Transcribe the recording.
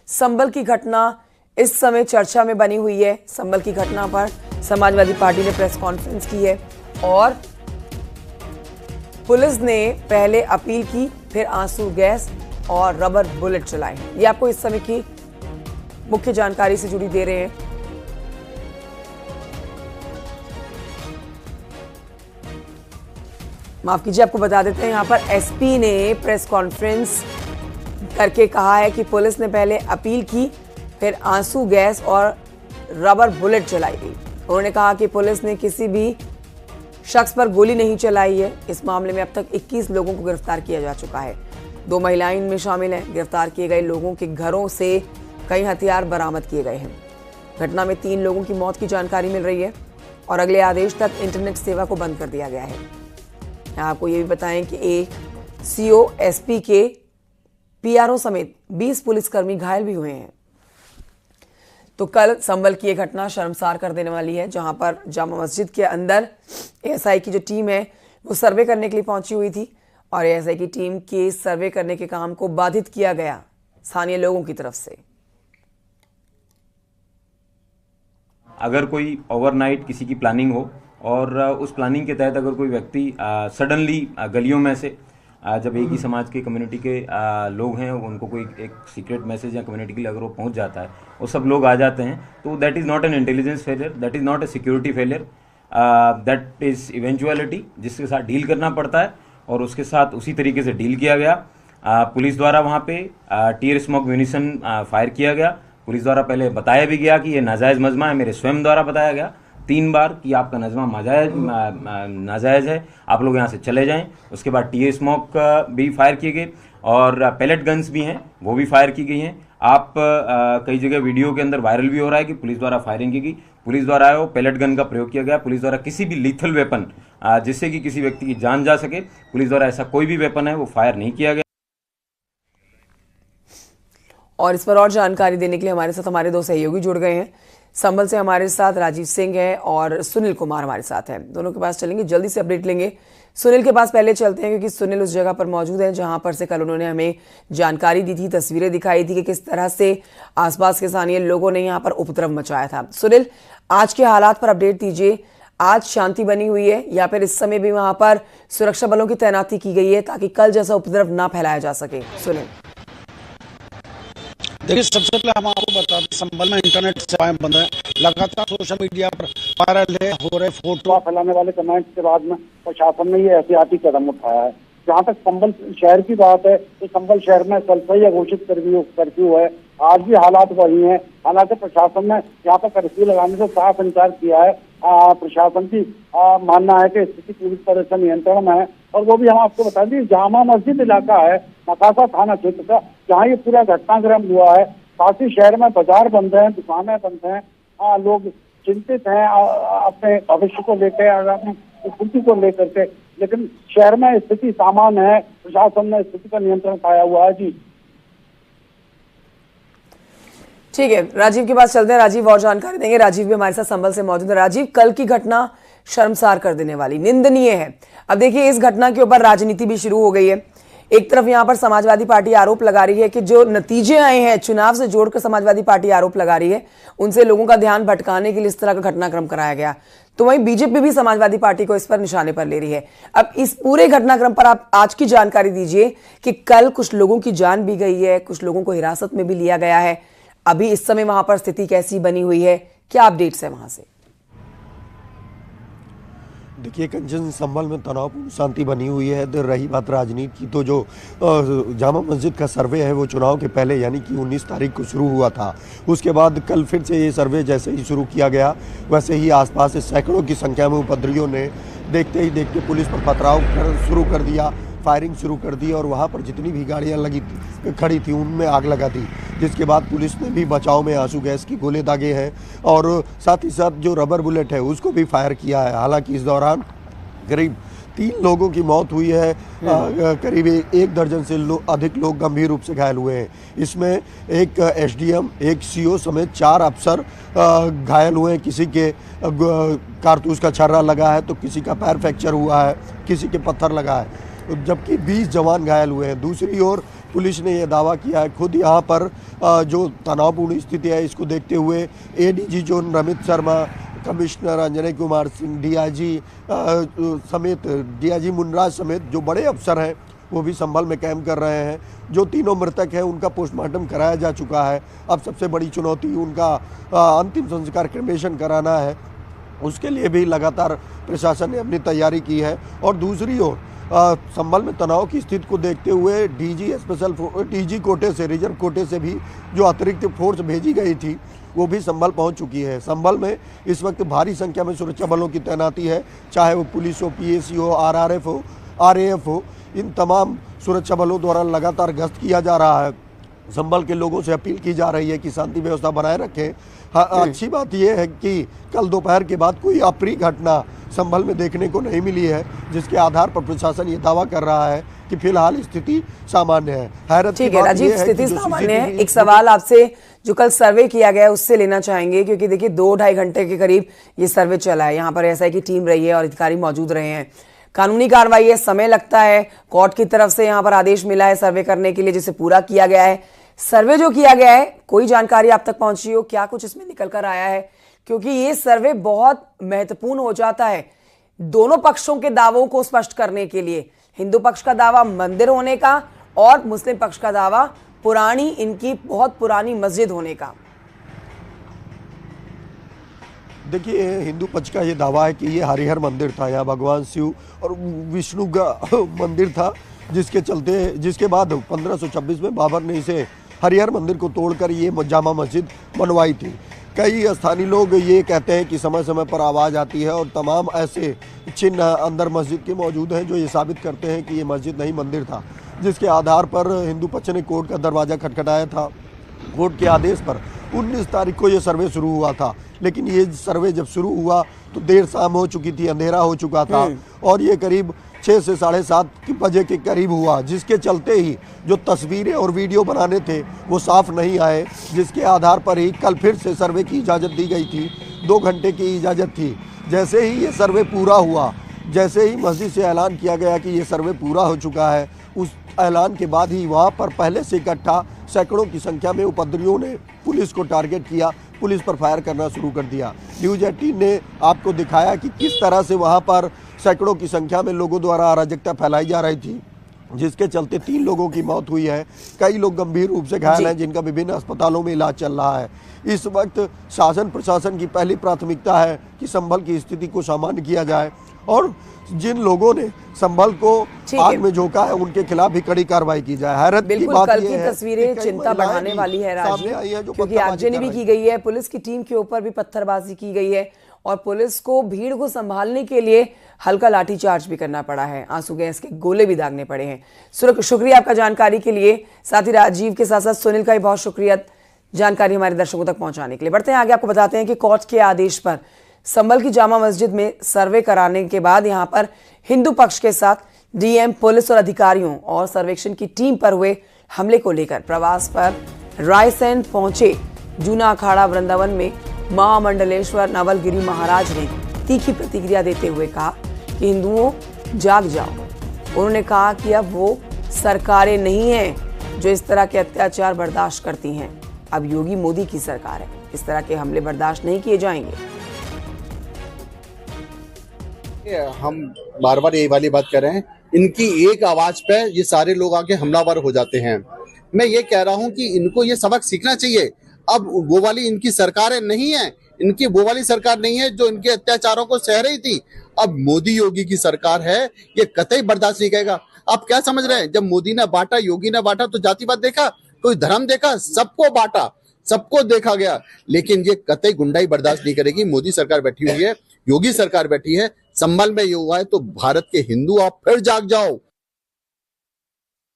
संभल की घटना इस समय चर्चा में बनी हुई है। संभल की घटना पर समाजवादी पार्टी ने प्रेस कॉन्फ्रेंस की है और पुलिस ने पहले अपील की, फिर आंसू गैस और रबर बुलेट चलाए। ये आपको इस समय की मुख्य जानकारी से जुड़ी दे रहे हैं। माफ कीजिए, आपको बता देते हैं, यहां पर एसपी ने प्रेस कॉन्फ्रेंस करके कहा है कि पुलिस ने पहले अपील की, फिर आंसू गैस और रबर बुलेट चलाई गई। उन्होंने कहा कि पुलिस ने किसी भी शख्स पर गोली नहीं चलाई है। इस मामले में अब तक 21 लोगों को गिरफ्तार किया जा चुका है। 2 महिलाएं इनमें शामिल हैं। गिरफ्तार किए गए लोगों के घरों से कई हथियार बरामद किए गए हैं। घटना में 3 लोगों की मौत की जानकारी मिल रही है और अगले आदेश तक इंटरनेट सेवा को बंद कर दिया गया है। आपको ये भी बताएं कि एक सीओ, एसपी के पीआरओ समेत 20 पुलिसकर्मी घायल भी हुए हैं। तो कल संभल की यह घटना शर्मसार कर देने वाली है, जहां पर जामा मस्जिद के अंदर एएसआई की जो टीम है वो सर्वे करने के लिए पहुंची हुई थी और एएसआई की टीम के सर्वे करने के काम को बाधित किया गया स्थानीय लोगों की तरफ से। अगर कोई ओवरनाइट किसी की प्लानिंग हो और उस प्लानिंग के तहत अगर कोई व्यक्ति सडनली गलियों में से जब एक ही समाज के कम्युनिटी के लोग हैं, उनको कोई एक सीक्रेट मैसेज या कम्युनिटी के लिए अगर वो पहुंच जाता है, वो सब लोग आ जाते हैं, तो that is not an intelligence failure, that is not a security failure, that is eventuality जिसके साथ डील करना पड़ता है और उसके साथ उसी तरीके से डील किया गया। पुलिस द्वारा वहाँ पे टीयर स्मोक म्यूनिशन फायर किया गया। पुलिस द्वारा पहले बताया भी गया कि ये नाजायज़ मजमा है, मेरे स्वयं द्वारा बताया गया 3 बार कि आपका नजमा नाजायज़ है, आप लोग यहाँ से चले जाएं। उसके बाद टीयर स्मोक भी फायर किए गए और पैलेट गन्स भी हैं, वो भी फायर की गई हैं। आप कई जगह वीडियो के अंदर वायरल भी हो रहा है कि पुलिस द्वारा फायरिंग की गई। पुलिस द्वारा आया वो पैलेट गन का प्रयोग किया गया। पुलिस द्वारा किसी भी लीथल वेपन जिससे कि किसी व्यक्ति की जान जा सके, पुलिस द्वारा ऐसा कोई भी वेपन है वो फायर नहीं किया गया। और इस पर और जानकारी देने के लिए हमारे साथ हमारे 2 सहयोगी जुड़ गए हैं। संभल से हमारे साथ राजीव सिंह है और सुनील कुमार हमारे साथ हैं। दोनों के पास चलेंगे, जल्दी से अपडेट लेंगे। सुनील के पास पहले चलते हैं क्योंकि सुनील उस जगह पर मौजूद है जहां पर से कल उन्होंने हमें जानकारी दी थी, तस्वीरें दिखाई थी कि किस तरह से आसपास के स्थानीय लोगों ने यहां पर उपद्रव मचाया था। सुनील, आज के हालात पर अपडेट दीजिए। आज शांति बनी हुई है या फिर इस समय भी वहां पर सुरक्षा बलों की तैनाती की गई है ताकि कल जैसा उपद्रव ना फैलाया जा सके? सुनील, देखिए, सबसे पहले हम आपको बता दें, संभल में इंटरनेट सेवाएं बंद है। लगातार सोशल मीडिया पर वायरल हो रहे फोटो फैलाने वाले कमेंट्स के बाद में प्रशासन ने ये एहतियाती कदम उठाया है। जहाँ तक संभल शहर की बात है तो संभल शहर में कल से ही घोषित कर्फ्यू है। आज भी हालात वही हैं। हालांकि प्रशासन ने यहाँ पर कर्फ्यू लगाने से साफ इनकार किया है। प्रशासन की मानना है कि स्थिति पूरी तरह से नियंत्रण में है और वो भी हम आपको बता दें, जामा मस्जिद इलाका है मकासा थाना क्षेत्र का, जहाँ ये पूरा घटनाक्रम हुआ है। साथ ही शहर में बाजार बंद हैं, दुकानें बंद हैं, लोग चिंतित हैं अपने भविष्य को लेकर, आगामी स्थिति को लेकर के, लेकिन शहर में स्थिति सामान्य है। प्रशासन ने स्थिति का नियंत्रण पाया हुआ है। जी ठीक है, राजीव के पास चलते हैं। राजीव और जानकारी देंगे। राजीव भी हमारे साथ संभल से मौजूद है। राजीव, कल की घटना शर्मसार कर देने वाली, निंदनीय है। अब देखिए, इस घटना के ऊपर राजनीति भी शुरू हो गई है। एक तरफ यहां पर समाजवादी पार्टी आरोप लगा रही है कि जो नतीजे आए हैं चुनाव से जोड़कर समाजवादी पार्टी आरोप लगा रही है, उनसे लोगों का ध्यान भटकाने के लिए इस तरह का घटनाक्रम कराया गया। तो वहीं बीजेपी भी समाजवादी पार्टी को इस पर निशाने पर ले रही है। अब इस पूरे घटनाक्रम पर आप आज की जानकारी दीजिए कि कल कुछ लोगों की जान भी गई है, कुछ लोगों को हिरासत में भी लिया गया है। अभी इस समय वहां पर स्थिति कैसी बनी हुई है, क्या अपडेट्स है वहां से? देखिए कंचन, संभल में तनावपूर्ण शांति बनी हुई है। रही बात राजनीति की, तो जो जामा मस्जिद का सर्वे है वो चुनाव के पहले यानी कि 19 तारीख को शुरू हुआ था। उसके बाद कल फिर से ये सर्वे जैसे ही शुरू किया गया, वैसे ही आसपास से सैकड़ों की संख्या में उपद्रवियों ने देखते ही देखते पुलिस पर पथराव शुरू कर दिया, फायरिंग शुरू कर दी और वहाँ पर जितनी भी गाड़ियाँ खड़ी थी उनमें आग लगा दी। जिसके बाद पुलिस ने भी बचाव में आंसू गैस की गोले दागे हैं और साथ ही साथ जो रबर बुलेट है उसको भी फायर किया है। हालांकि इस दौरान करीब 3 लोगों की मौत हुई है, करीब 1 दर्जन से अधिक लोग गंभीर रूप से घायल हुए हैं। इसमें एक एसडीएम, एक सीओ समेत 4 अफसर घायल हुए हैं। किसी के कारतूस का छर्रा लगा है तो किसी का पैर फ्रैक्चर हुआ है, किसी के पत्थर लगा है। जबकि 20 जवान घायल हुए हैं। दूसरी ओर पुलिस ने यह दावा किया है, खुद यहाँ पर जो तनावपूर्ण स्थिति है इसको देखते हुए ADG zone Ramit Sharma, commissioner Anjay Kumar Singh, DIG समेत डीआईजी मुनराज समेत जो बड़े अफसर हैं वो भी संभल में कैंप कर रहे हैं। जो तीनों मृतक हैं उनका पोस्टमार्टम कराया जा चुका है। अब सबसे बड़ी चुनौती उनका अंतिम संस्कार क्रेमेशन कराना है, उसके लिए भी लगातार प्रशासन ने अपनी तैयारी की है। और दूसरी ओर संभल में तनाव की स्थिति को देखते हुए डीजी कोटे से, रिजर्व कोटे से भी जो अतिरिक्त फोर्स भेजी गई थी वो भी संभल पहुंच चुकी है। संभल में इस वक्त भारी संख्या में सुरक्षा बलों की तैनाती है, चाहे वो पुलिस हो, पीएसी हो, आरआरएफ हो, आरएएफ हो। इन तमाम सुरक्षा बलों द्वारा लगातार गश्त किया जा रहा है। संभल के लोगों से अपील की जा रही है कि शांति व्यवस्था बनाए रखें। अच्छी बात यह है कि कल दोपहर के बाद कोई अप्रिय घटना संभल में देखने को नहीं मिली है, जिसके आधार पर प्रशासन ये दावा कर रहा है कि फिलहाल स्थिति सामान्य है। हैरत की बात राजीव, यह है स्थिति सामान्य है। एक सवाल आपसे जो कल सर्वे किया गया है उससे लेना चाहेंगे, क्योंकि देखिए 2-2.5 घंटे के करीब ये सर्वे चला है। यहाँ पर एसआई की टीम रही है और अधिकारी मौजूद रहे हैं। कानूनी कार्रवाई है, समय लगता है, कोर्ट की तरफ से यहाँ पर आदेश मिला है सर्वे करने के लिए, जिसे पूरा किया गया है। सर्वे जो किया गया है, कोई जानकारी आप तक पहुंची हो, क्या कुछ इसमें निकल कर आया है? क्योंकि ये सर्वे बहुत महत्वपूर्ण हो जाता है दोनों पक्षों के दावों को स्पष्ट करने के लिए। हिंदू पक्ष का दावा मंदिर होने का और मुस्लिम पक्ष का दावा पुरानी, इनकी बहुत पुरानी मस्जिद होने का। देखिए, हिंदू पक्ष का ये दावा है कि ये हरिहर मंदिर था, यहाँ भगवान शिव और विष्णु का मंदिर था, जिसके बाद 1526 में बाबर ने इसे हरिहर मंदिर को तोड़कर ये जामा मस्जिद बनवाई थी। कई स्थानीय लोग ये कहते हैं कि समय समय पर आवाज़ आती है और तमाम ऐसे चिन्ह अंदर मस्जिद के मौजूद हैं जो ये साबित करते हैं कि ये मस्जिद नहीं मंदिर था, जिसके आधार पर हिंदू पक्ष ने कोर्ट का दरवाज़ा खटखटाया था। कोर्ट के आदेश पर 19 तारीख को ये सर्वे शुरू हुआ था, लेकिन ये सर्वे जब शुरू हुआ तो देर शाम हो चुकी थी, अंधेरा हो चुका था और ये करीब 6 से 7:30 बजे के करीब हुआ, जिसके चलते ही जो तस्वीरें और वीडियो बनाने थे वो साफ नहीं आए, जिसके आधार पर ही कल फिर से सर्वे की इजाज़त दी गई थी। 2 घंटे की इजाज़त थी। जैसे ही ये सर्वे पूरा हुआ, जैसे ही मस्जिद से ऐलान किया गया कि ये सर्वे पूरा हो चुका है, उस ऐलान के बाद ही वहाँ पर पहले से इकट्ठा सैकड़ों की संख्या में उपद्रवियों ने पुलिस को टारगेट किया, पुलिस पर फायर करना शुरू कर दिया। न्यूज़ 18 ने आपको दिखाया कि किस तरह से वहाँ पर सैकड़ों की संख्या में लोगों द्वारा अराजकता फैलाई जा रही थी, जिसके चलते 3 लोगों की मौत हुई है। कई लोग गंभीर रूप से घायल हैं, जिनका विभिन्न अस्पतालों में इलाज चल रहा है। इस वक्त शासन प्रशासन की पहली प्राथमिकता है कि संभल की स्थिति को सामान्य किया जाए और जिन लोगों ने संभल को आग में झोंका है उनके खिलाफ भी कड़ी कार्रवाई की जाए। हैरत की बात कल यह की है तस्वीरें चिंता बढ़ाने वाली है राजीव, क्योंकि आगजनी भी की गई है, पुलिस की टीम के ऊपर भी पत्थरबाजी की गई है और पुलिस को भीड़ को संभालने के लिए हल्का लाठीचार्ज भी करना पड़ा है, आंसू गैस के गोले भी दागने पड़े हैं। शुक्रिया आपका जानकारी के लिए। साथ ही राजीव के साथ साथ सुनील का भी बहुत शुक्रिया जानकारी हमारे दर्शकों तक पहुंचाने के लिए। बढ़ते हैं आगे, आपको बताते हैं कि कोर्ट के आदेश पर संभल की जामा मस्जिद में सर्वे कराने के बाद यहां पर हिंदू पक्ष के साथ डीएम, पुलिस और अधिकारियों और सर्वेक्षण की टीम पर हुए हमले को लेकर प्रवास पर रायसेन पहुंचे जूना अखाड़ा वृंदावन में महामंडलेश्वर नवलगिरी महाराज ने तीखी प्रतिक्रिया देते हुए कहा कि हिंदुओं जाग जाओ। उन्होंने कहा कि अब वो सरकारें नहीं हैं जो इस तरह के अत्याचार बर्दाश्त करती हैं, अब योगी मोदी की सरकार है, इस तरह के हमले बर्दाश्त नहीं किए जाएंगे। हम बार बार यही वाली बात कर रहे हैं, इनकी एक आवाज पे ये सारे लोग आके हमलावर हो जाते हैं। मैं ये कह रहा हूं कि इनको ये सबक सीखना चाहिए। अब वो वाली इनकी सरकारें नहीं है, इनकी वो वाली सरकार नहीं है जो इनके अत्याचारों को सह रही थी। अब मोदी योगी की सरकार है, ये कतई बर्दाश्त नहीं करेगा। आप क्या समझ रहे हैं, जब मोदी ने बांटा, योगी ने बांटा तो जातिवाद देखा, कोई धर्म देखा, सबको बांटा, सबको देखा गया, लेकिन ये कतई गुंडाई बर्दाश्त नहीं करेगी। मोदी सरकार बैठी हुई है, योगी सरकार बैठी है। संभल में ये हुआ है तो भारत के हिंदू आप फिर जाग जाओ।